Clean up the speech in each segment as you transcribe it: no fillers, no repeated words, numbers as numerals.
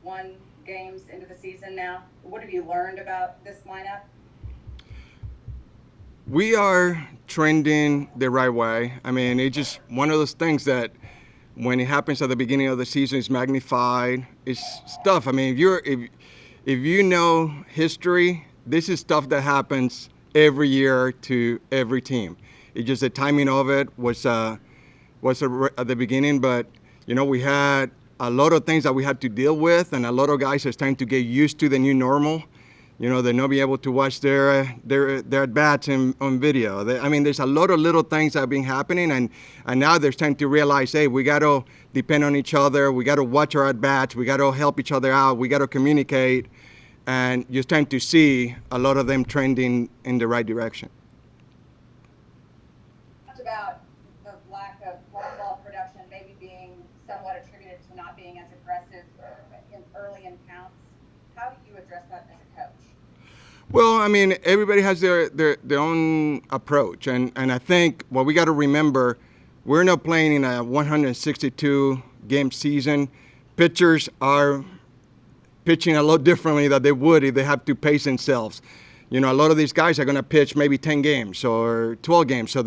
1 games into the season now. What have you learned about this lineup? We are trending the right way. I mean, it's just one of those things that when it happens at the beginning of the season, it's magnified. It's stuff. I mean, if you know history, this is stuff that happens every year to every team. It's just the timing of it was at the beginning, but we had a lot of things that we had to deal with, and a lot of guys are starting to get used to the new normal. They're not be able to watch their at bats on video. I mean, there's a lot of little things that have been happening, and now they're starting to realize, hey, we got to depend on each other. We got to watch our at bats. We got to help each other out. We got to communicate, and you're starting to see a lot of them trending in the right direction. Talked about the lack of long ball production maybe being somewhat attributed to not being as aggressive early in counts. How do you address that as a coach? Well, I mean, everybody has their own approach, and I think what we got to remember, we're not playing in a 162 game season. Pitchers are pitching a lot differently than they would if they have to pace themselves. A lot of these guys are going to pitch maybe 10 games or 12 games, so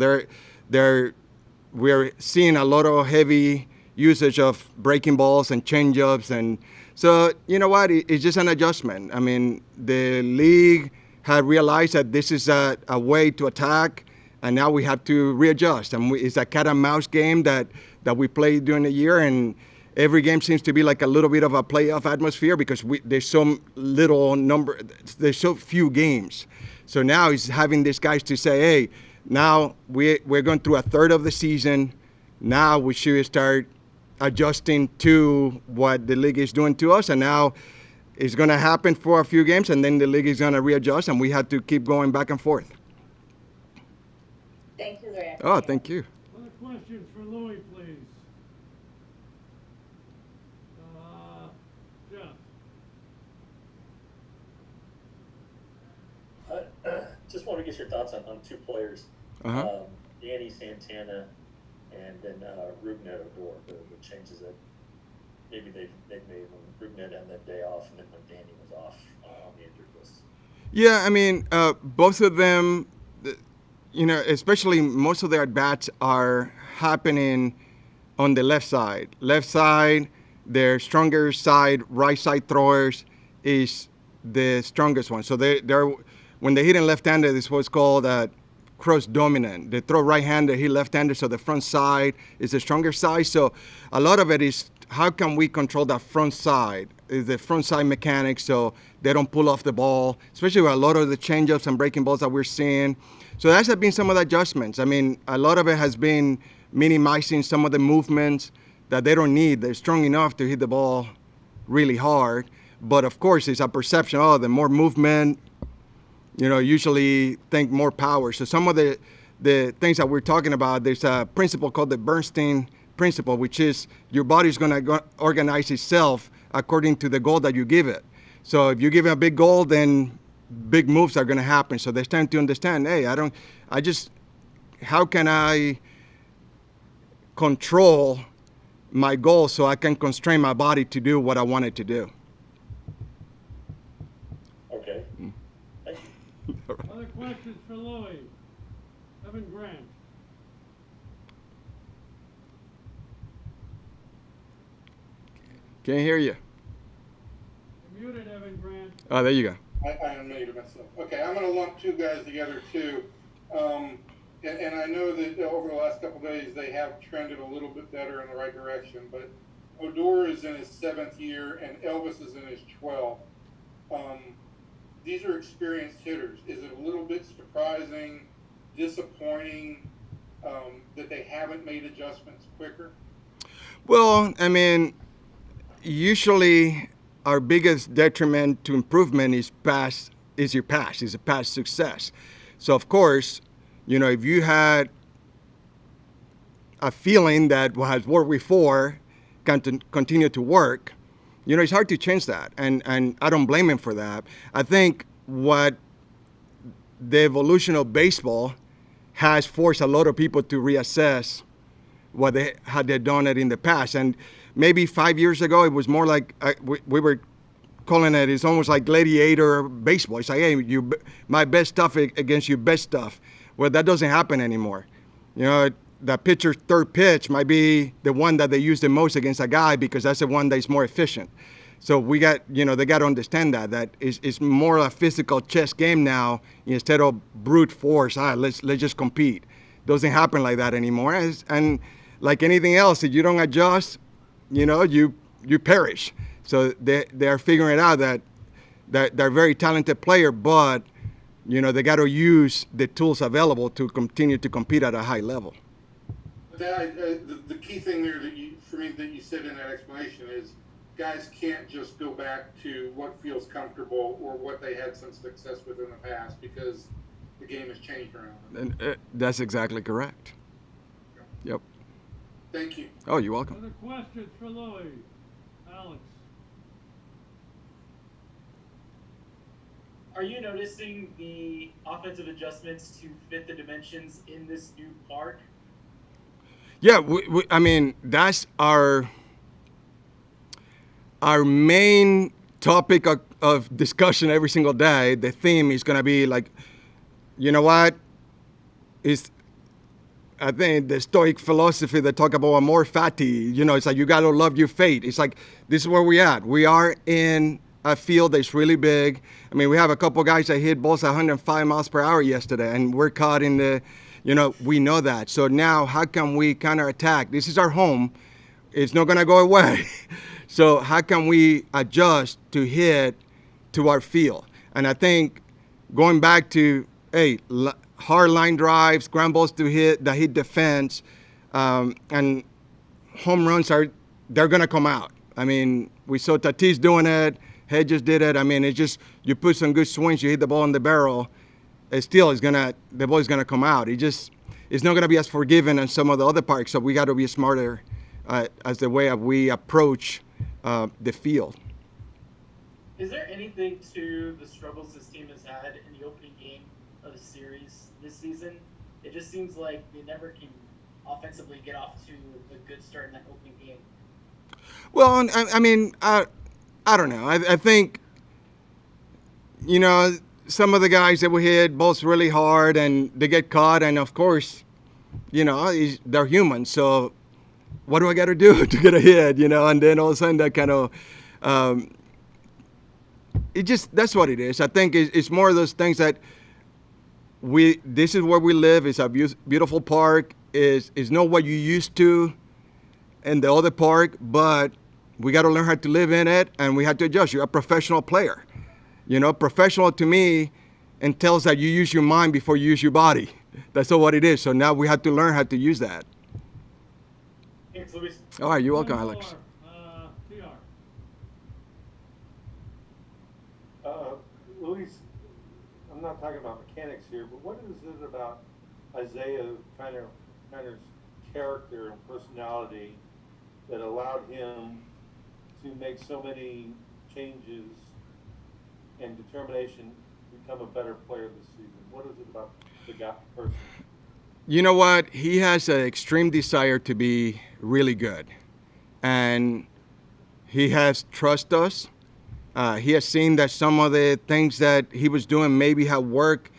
we're seeing a lot of heavy usage of breaking balls and changeups, and so you know what? It's just an adjustment. I mean, the league had realized that this is a way to attack, and now we have to readjust. And it's a cat and mouse game that we play during the year, and every game seems to be like a little bit of a playoff atmosphere because there's so little number, there's so few games. So now it's having these guys to say, hey, now we're going through a third of the season. Now we should start adjusting to what the league is doing to us, and now it's going to happen for a few games, and then the league is going to readjust, and we have to keep going back and forth. Thank you, Larry. Oh, thank you. Other questions for Louis, please? Jeff. Just want to get your thoughts on 2 players, Danny Santana and then Rougned Odor, the changes that maybe they've made when Rougned had that day off and then when Danny was off on the injured list. Yeah, I mean, both of them, especially most of their at-bats are happening on the left side. Left side, their stronger side, right side throwers is the strongest one. So they're when they hit in left-handed, it's what's called cross dominant. They throw right-handed, hit left-handed, so the front side is the stronger side. So a lot of it is how can we control that front side? Is the front side mechanics so they don't pull off the ball, especially with a lot of the changeups and breaking balls that we're seeing. So that's been some of the adjustments. I mean, a lot of it has been minimizing some of the movements that they don't need. They're strong enough to hit the ball really hard. But of course, it's a perception, the more movement, usually think more power. So some of the things that we're talking about, there's a principle called the Bernstein principle, which is your body's going to organize itself according to the goal that you give it. So if you give it a big goal, then big moves are going to happen. So they're starting to understand, hey, how can I control my goal so I can constrain my body to do what I want it to do? Okay. Thank you. Other questions for Louis? Evan Grant. Can't hear you. You're muted, Evan Grant. Oh, there you go. I unmuted myself. Okay, I'm going to lump 2 guys together too. And I know that over the last couple of days they have trended a little bit better in the right direction, but Odor is in his 7th year and Elvis is in his 12th. These are experienced hitters. Is it a little bit surprising, disappointing that they haven't made adjustments quicker? Well, I mean, usually our biggest detriment to improvement is your past, is a past success. So of course, if you had a feeling that what has worked before can continue to work, it's hard to change that. And I don't blame him for that. I think what the evolution of baseball has forced a lot of people to reassess what they had done it in the past. And maybe 5 years ago, it was more like we were calling it, it's almost like gladiator baseball. It's like, hey, my best stuff against your best stuff. Well, that doesn't happen anymore. You know, the pitcher's third pitch might be the one that they use the most against a guy because that's the one that's more efficient. So they got to understand that it's more a physical chess game now instead of brute force. Let's just compete. Doesn't happen like that anymore. And like anything else, if you don't adjust, you perish. So they are figuring out that they're a very talented player, but they got to use the tools available to continue to compete at a high level. The key thing there that you said in that explanation is guys can't just go back to what feels comfortable or what they had some success with in the past because the game has changed around them. And that's exactly correct. Yep. Thank you. Oh, you're welcome. Other questions for Louis? Alex? Are you noticing the offensive adjustments to fit the dimensions in this new park? Yeah, I mean, that's our main topic of discussion every single day. The theme is going to be like, you know what? I think the Stoic philosophy that talk about amor fati, it's like you got to love your fate. It's like, this is where we at. We are in a field that's really big. I mean, we have a couple guys that hit balls at 105 miles per hour yesterday, and we're caught in the, we know that. So now how can we counterattack? This is our home. It's not going to go away. So how can we adjust to hit to our field? And I think going back to, hard line drives, ground balls that hit defense, and home runs they're going to come out. I mean, we saw Tatis doing it. Hedges did it. I mean, it's just, you put some good swings, you hit the ball in the barrel, the ball is gonna come out. It's not gonna be as forgiving as some of the other parks. So we got to be smarter as the way we approach the field. Is there anything to the struggles this team has had in the opening game of the series this season? It just seems like they never can offensively get off to a good start in that opening game. Well, I mean, I don't know. I think, some of the guys that we hit balls really hard and they get caught. And of course, they're human. So what do I got to do to get a hit, And then all of a sudden that kind of, that's what it is. I think it's more of those things that this is where we live. It's a beautiful park. It's not what you used to in the other park, but we got to learn how to live in it, and we have to adjust. You're a professional player. Professional to me entails that you use your mind before you use your body. That's not what it is. So now we have to learn how to use that. Thanks, Luis. All right, you're welcome, Alex. Luis, I'm not talking about mechanics here, but what is it about Isiah Kiner-Falefa's character and personality that allowed him to make so many changes and determination to become a better player this season? What is it about the person? You know what? He has an extreme desire to be really good. And he has trust us. He has seen that some of the things that he was doing maybe have worked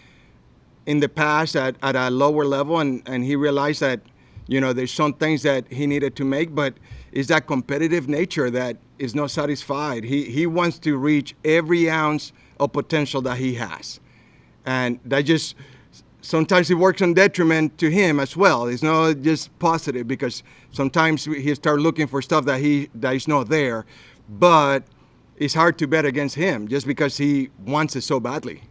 in the past at a lower level. And he realized that, there's some things that he needed to make, but it's that competitive nature that is not satisfied. He wants to reach every ounce of potential that he has. And that just, sometimes it works in detriment to him as well. It's not just positive, because sometimes he starts looking for stuff that is not there. But it's hard to bet against him just because he wants it so badly.